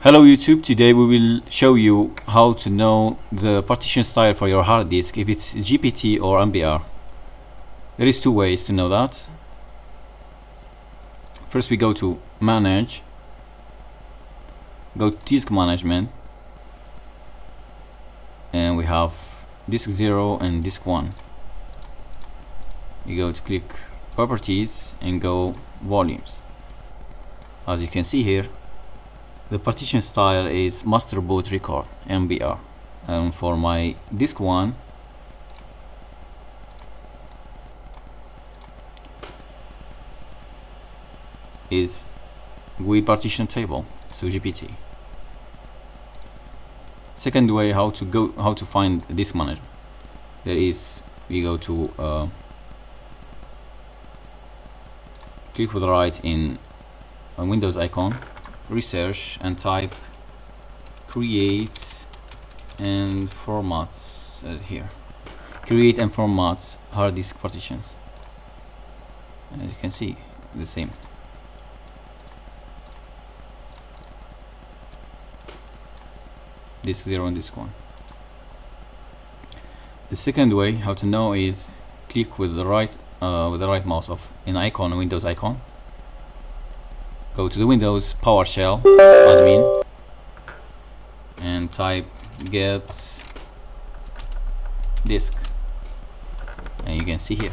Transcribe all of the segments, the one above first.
Hello YouTube, today we will show you how to know the partition style for your hard disk, if it's GPT or MBR. There is two ways to know that. First we go to Manage, go to Disk Management, and we have Disk 0 and Disk 1. You go to click Properties and go Volumes. As you can see here, the partition style is master boot record MBR, and for my disk 1 is GUI partition table, so GPT. Second way how to find disk manager, there is we go to click with the right in a Windows icon, research, and type create and formats here. Create and format hard disk partitions. As you can see, the same. Disk 0 and disk 1. The second way how to know is click with the right mouse of an icon, a Windows icon. Go to the Windows PowerShell admin and type get disk, and you can see here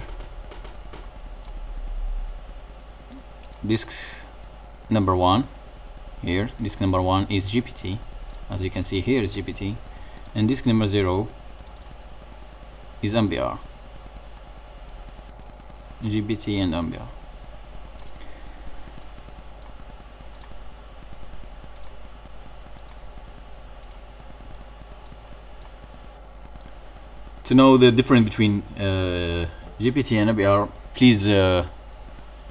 disk number 1 here. Disk number 1 is GPT, as you can see here is GPT, and disk number 0 is MBR. GPT and MBR. To know the difference between GPT and MBR, please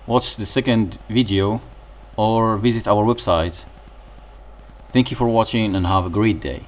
watch the second video or visit our website. Thank you for watching and have a great day.